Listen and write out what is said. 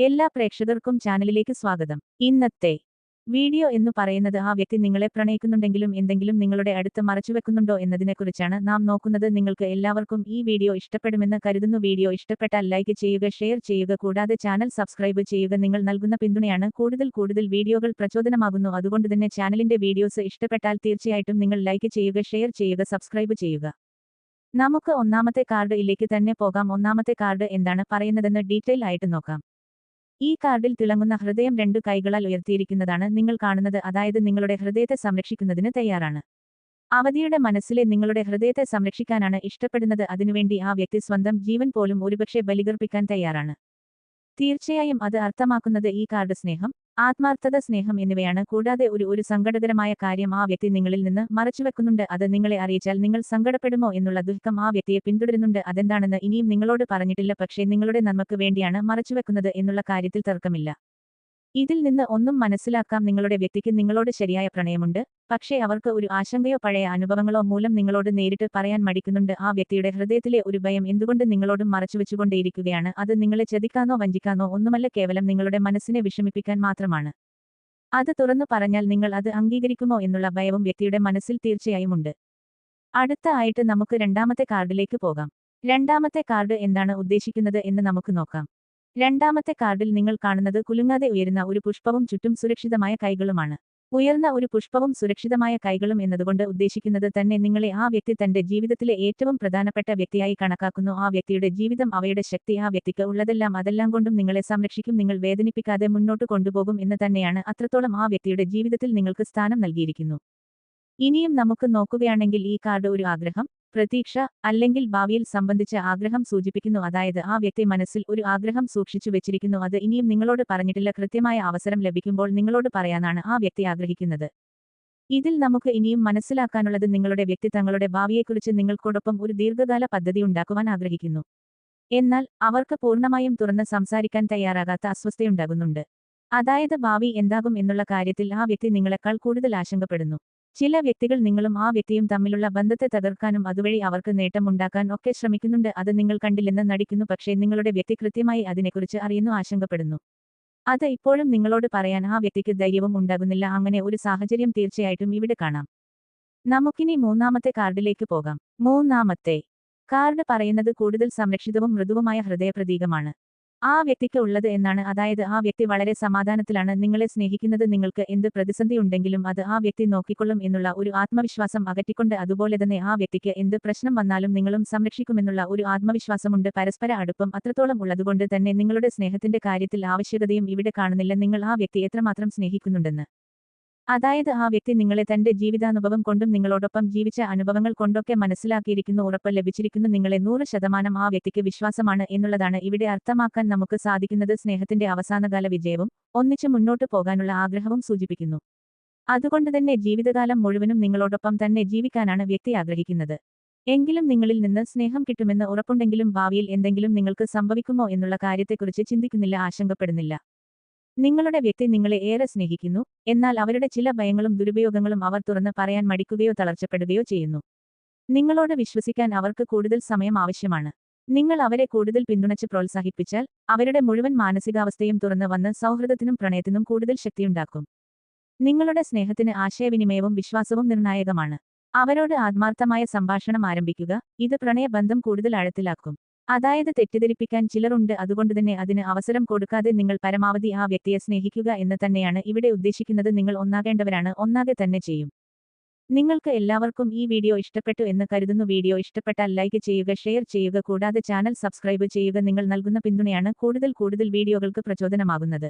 എല്ലാ പ്രേക്ഷകർക്കും ചാനലിലേക്ക് സ്വാഗതം. ഇന്നത്തെ വീഡിയോ എന്ന് പറയുന്നത് ആ വ്യക്തി നിങ്ങളെ പ്രണയിക്കുന്നുണ്ടെങ്കിലും എന്തെങ്കിലും നിങ്ങളുടെ അടുത്ത് മറച്ചുവെക്കുന്നുണ്ടോ എന്നതിനെക്കുറിച്ചാണ് നാം നോക്കുന്നത്. നിങ്ങൾക്ക് എല്ലാവർക്കും ഈ വീഡിയോ ഇഷ്ടപ്പെടുമെന്ന് കരുതുന്നു. വീഡിയോ ഇഷ്ടപ്പെട്ടാൽ ലൈക്ക് ചെയ്യുക, ഷെയർ ചെയ്യുക, കൂടാതെ ചാനൽ സബ്സ്ക്രൈബ് ചെയ്യുക. നിങ്ങൾ നൽകുന്ന പിന്തുണയാണ് കൂടുതൽ വീഡിയോകൾ പ്രചോദനമാകുന്നു. അതുകൊണ്ടുതന്നെ ചാനലിന്റെ വീഡിയോസ് ഇഷ്ടപ്പെട്ടാൽ തീർച്ചയായിട്ടും നിങ്ങൾ ലൈക്ക് ചെയ്യുക, ഷെയർ ചെയ്യുക, സബ്സ്ക്രൈബ് ചെയ്യുക. നമുക്ക് ഒന്നാമത്തെ കാർഡ് ഇലേക്ക് തന്നെ പോകാം. ഒന്നാമത്തെ കാർഡ് എന്താണ് പറയുന്നതെന്ന് ഡീറ്റെയിൽ ആയിട്ട് നോക്കാം. ഈ കാർഡിൽ തിളങ്ങുന്ന ഹൃദയം 2 കൈകളാൽ ഉയർത്തിയിരിക്കുന്നതാണ് നിങ്ങൾ കാണുന്നത്. അതായത് നിങ്ങളുടെ ഹൃദയത്തെ സംരക്ഷിക്കുന്നതിന് തയ്യാറാണ്. അവധിയുടെ മനസ്സിലെ നിങ്ങളുടെ ഹൃദയത്തെ സംരക്ഷിക്കാനാണ് ഇഷ്ടപ്പെടുന്നത്. അതിനുവേണ്ടി ആ വ്യക്തി സ്വന്തം ജീവൻ പോലും ഒരുപക്ഷെ ബലികർപ്പിക്കാൻ തയ്യാറാണ്. തീർച്ചയായും അത് അർത്ഥമാക്കുന്നത് ഈ കാർഡ് സ്നേഹം, ആത്മാർത്ഥത, സ്നേഹം എന്നിവയാണ്. കൂടാതെ ഒരു സങ്കടകരമായ കാര്യം ആ വ്യക്തി നിങ്ങളിൽ നിന്ന് മറച്ചുവെക്കുന്നുണ്ട്. അത് നിങ്ങളെ അറിയിച്ചാൽ നിങ്ങൾ സങ്കടപ്പെടുമോ എന്നുള്ള ദുഃഖം ആ വ്യക്തിയെ പിന്തുടരുന്നുണ്ട്. അതെന്താണെന്ന് ഇനിയും നിങ്ങളോട് പറഞ്ഞിട്ടില്ല, പക്ഷേ നിങ്ങളുടെ നന്മക്ക് വേണ്ടിയാണ് മറച്ചുവെക്കുന്നത് എന്നുള്ള കാര്യത്തിൽ തർക്കമില്ല. ഇതിൽ നിന്ന് ഒന്നും മനസ്സിലാക്കാം, നിങ്ങളുടെ വ്യക്തിക്ക് നിങ്ങളോട് ശരിയായ പ്രണയമുണ്ട്. പക്ഷേ അവർക്ക് ഒരു ആശങ്കയോ പഴയ അനുഭവങ്ങളോ മൂലം നിങ്ങളോട് നേരിട്ട് പറയാൻ മടിക്കുന്നുണ്ട്. ആ വ്യക്തിയുടെ ഹൃദയത്തിലെ ഒരു ഭയം എന്തുകൊണ്ട് നിങ്ങളോടും മറച്ചുവെച്ചുകൊണ്ടേയിരിക്കുകയാണ്. അത് നിങ്ങളെ ചതിക്കാനോ വഞ്ചിക്കാനോ ഒന്നുമല്ല, കേവലം നിങ്ങളുടെ മനസ്സിനെ വിഷമിപ്പിക്കാൻ മാത്രമാണ്. അത് തുറന്നു പറഞ്ഞാൽ നിങ്ങൾ അത് അംഗീകരിക്കുമോ എന്നുള്ള ഭയവും വ്യക്തിയുടെ മനസ്സിൽ തീർച്ചയായും ഉണ്ട്. അടുത്ത ആയിട്ട് നമുക്ക് രണ്ടാമത്തെ കാർഡിലേക്ക് പോകാം. രണ്ടാമത്തെ കാർഡ് എന്താണ് ഉദ്ദേശിക്കുന്നത് എന്ന് നമുക്ക് നോക്കാം. രണ്ടാമത്തെ കാർഡിൽ നിങ്ങൾ കാണുന്നത് കുലുങ്ങാതെ ഉയരുന്ന ഒരു പുഷ്പവും ചുറ്റും സുരക്ഷിതമായ കൈകളുമാണ്. ഉയർന്ന ഒരു പുഷ്പവും സുരക്ഷിതമായ കൈകളും എന്നതുകൊണ്ട് ഉദ്ദേശിക്കുന്നത് തന്നെ നിങ്ങളെ ആ വ്യക്തി തന്റെ ജീവിതത്തിലെ ഏറ്റവും പ്രധാനപ്പെട്ട വ്യക്തിയായി കണക്കാക്കുന്നു. ആ വ്യക്തിയുടെ ജീവിതം, അവയുടെ ശക്തി, ആ വ്യക്തിക്ക് ഉള്ളതെല്ലാം, അതെല്ലാം കൊണ്ടും നിങ്ങളെ സംരക്ഷിക്കും. നിങ്ങൾ വേദനിപ്പിക്കാതെ മുന്നോട്ട് കൊണ്ടുപോകും എന്ന് തന്നെയാണ്. അത്രത്തോളം ആ വ്യക്തിയുടെ ജീവിതത്തിൽ നിങ്ങൾക്ക് സ്ഥാനം നൽകിയിരിക്കുന്നു. ഇനിയും നമുക്ക് നോക്കുകയാണെങ്കിൽ ഈ കാർഡ് ഒരു ആഗ്രഹം, പ്രതീക്ഷ അല്ലെങ്കിൽ ഭാവിയിൽ സംബന്ധിച്ച ആഗ്രഹം സൂചിപ്പിക്കുന്നു. അതായത് ആ വ്യക്തി മനസ്സിൽ ഒരു ആഗ്രഹം സൂക്ഷിച്ചു വെച്ചിരിക്കുന്നു. അത് ഇനിയും നിങ്ങളോട് പറഞ്ഞിട്ടില്ല. കൃത്യമായ അവസരം ലഭിക്കുമ്പോൾ നിങ്ങളോട് പറയാനാണ് ആ വ്യക്തി ആഗ്രഹിക്കുന്നത്. ഇതിൽ നമുക്ക് ഇനിയും മനസ്സിലാക്കാനുള്ളത്, നിങ്ങളുടെ വ്യക്തി തങ്ങളുടെ ഭാവിയെക്കുറിച്ച് നിങ്ങൾക്കോടൊപ്പം ഒരു ദീർഘകാല പദ്ധതി ഉണ്ടാക്കുവാൻ ആഗ്രഹിക്കുന്നു. എന്നാൽ അവർക്ക് പൂർണ്ണമായും തുറന്ന് സംസാരിക്കാൻ തയ്യാറാകാത്ത അസ്വസ്ഥയുണ്ടാകുന്നുണ്ട്. അതായത് ഭാവി എന്താകും എന്നുള്ള കാര്യത്തിൽ ആ വ്യക്തി നിങ്ങളെക്കാൾ കൂടുതൽ ആശങ്കപ്പെടുന്നു. ചില വ്യക്തികൾ നിങ്ങളും ആ വ്യക്തിയും തമ്മിലുള്ള ബന്ധത്തെ തകർക്കാനും അതുവഴി അവർക്ക് നേട്ടമുണ്ടാക്കാൻ ഒക്കെ ശ്രമിക്കുന്നുണ്ട്. അത് നിങ്ങൾ കണ്ടില്ലെന്ന് നടിക്കുന്നു, പക്ഷേ നിങ്ങളുടെ വ്യക്തി കൃത്യമായി അതിനെക്കുറിച്ച് അറിയുന്നു, ആശങ്കപ്പെടുന്നു. അത് ഇപ്പോഴും നിങ്ങളോട് പറയാൻ ആ വ്യക്തിക്ക് ധൈര്യവും ഉണ്ടാകുന്നില്ല. അങ്ങനെ ഒരു സാഹചര്യം തീർച്ചയായിട്ടും ഇവിടെ കാണാം. നമുക്കിനി മൂന്നാമത്തെ കാർഡിലേക്ക് പോകാം. മൂന്നാമത്തെ കാർഡ് പറയുന്നത് കൂടുതൽ സംരക്ഷിതവും മൃദുവുമായ ഹൃദയപ്രതീകമാണ് ആ വ്യക്തിക്ക് ഉള്ളത് എന്നാണ്. അതായത് ആ വ്യക്തി വളരെ സമാധാനത്തിലാണ് നിങ്ങളെ സ്നേഹിക്കുന്നത്. നിങ്ങൾക്ക് എന്ത് പ്രതിസന്ധി ഉണ്ടെങ്കിലും അത് ആ വ്യക്തി നോക്കിക്കൊള്ളും എന്നുള്ള ഒരു ആത്മവിശ്വാസം അകറ്റിക്കൊണ്ട്, അതുപോലെ തന്നെ ആ വ്യക്തിക്ക് എന്ത് പ്രശ്നം വന്നാലും നിങ്ങളും സംരക്ഷിക്കുമെന്നുള്ള ഒരു ആത്മവിശ്വാസമുണ്ട്. പരസ്പര അടുപ്പം അത്രത്തോളം ഉള്ളതുകൊണ്ട് തന്നെ നിങ്ങളുടെ സ്നേഹത്തിന്റെ കാര്യത്തിൽ ആവശ്യകതയും ഇവിടെ കാണുന്നില്ല. നിങ്ങൾ ആ വ്യക്തി എത്രമാത്രം സ്നേഹിക്കുന്നുണ്ടെന്ന്. അതായത് ആ വ്യക്തി നിങ്ങളെ തന്റെ ജീവിതാനുഭവം കൊണ്ടും നിങ്ങളോടൊപ്പം ജീവിച്ച അനുഭവങ്ങൾ കൊണ്ടൊക്കെ മനസ്സിലാക്കിയിരിക്കുന്നു, ഉറപ്പ് ലഭിച്ചിരിക്കുന്നു. നിങ്ങളെ 100% ആ വ്യക്തിക്ക് വിശ്വാസമാണ് എന്നുള്ളതാണ് ഇവിടെ അർത്ഥമാക്കാൻ നമുക്ക് സാധിക്കുന്നത്. സ്നേഹത്തിന്റെ അവസാനകാല വിജയവും ഒന്നിച്ച് മുന്നോട്ട് പോകാനുള്ള ആഗ്രഹവും സൂചിപ്പിക്കുന്നു. അതുകൊണ്ടുതന്നെ ജീവിതകാലം മുഴുവനും നിങ്ങളോടൊപ്പം തന്നെ ജീവിക്കാനാണ് വ്യക്തി ആഗ്രഹിക്കുന്നത്. എങ്കിലും നിങ്ങളിൽ നിന്ന് സ്നേഹം കിട്ടുമെന്ന് ഉറപ്പുണ്ടെങ്കിലും ഭാവിയിൽ എന്തെങ്കിലും നിങ്ങൾക്ക് സംഭവിക്കുമോ എന്നുള്ള കാര്യത്തെക്കുറിച്ച് ചിന്തിക്കുന്നില്ല, ആശങ്കപ്പെടുന്നില്ല. നിങ്ങളുടെ വ്യക്തി നിങ്ങളെ ഏറെ സ്നേഹിക്കുന്നു. എന്നാൽ അവരുടെ ചില ഭയങ്ങളും ദുരുപയോഗങ്ങളും അവർ തുറന്ന് പറയാൻ മടിക്കുകയോ തളർച്ചപ്പെടുകയോ ചെയ്യുന്നു. നിങ്ങളോട് വിശ്വസിക്കാൻ അവർക്ക് കൂടുതൽ സമയം ആവശ്യമാണ്. നിങ്ങൾ അവരെ കൂടുതൽ പിന്തുണച്ച് പ്രോത്സാഹിപ്പിച്ചാൽ അവരുടെ മുഴുവൻ മാനസികാവസ്ഥയും തുറന്ന് വന്ന് സൗഹൃദത്തിനും പ്രണയത്തിനും കൂടുതൽ ശക്തിയുണ്ടാക്കും. നിങ്ങളുടെ സ്നേഹത്തിന് ആശയവിനിമയവും വിശ്വാസവും നിർണായകമാണ്. അവരോട് ആത്മാർത്ഥമായ സംഭാഷണം ആരംഭിക്കുക. ഇത് പ്രണയബന്ധം കൂടുതൽ ആഴത്തിലാക്കും. അതായത് തെറ്റിദ്ധരിപ്പിക്കാൻ ചിലരുണ്ട്, അതുകൊണ്ടുതന്നെ അതിന് അവസരം കൊടുക്കാതെ നിങ്ങൾ പരമാവധി ആ വ്യക്തിയെ സ്നേഹിക്കുക എന്ന് തന്നെയാണ് ഇവിടെ ഉദ്ദേശിക്കുന്നത്. നിങ്ങൾ ഒന്നാകേണ്ടവരാണ്, ഒന്നാകെ തന്നെ ചെയ്യും. നിങ്ങൾക്ക് എല്ലാവർക്കും ഈ വീഡിയോ ഇഷ്ടപ്പെട്ടു എന്ന് കരുതുന്നു. വീഡിയോ ഇഷ്ടപ്പെട്ടാൽ ലൈക്ക് ചെയ്യുക, ഷെയർ ചെയ്യുക, കൂടാതെ ചാനൽ സബ്സ്ക്രൈബ് ചെയ്യുക. നിങ്ങൾ നൽകുന്ന പിന്തുണയാണ് കൂടുതൽ വീഡിയോകൾക്ക് പ്രചോദനമാകുന്നത്.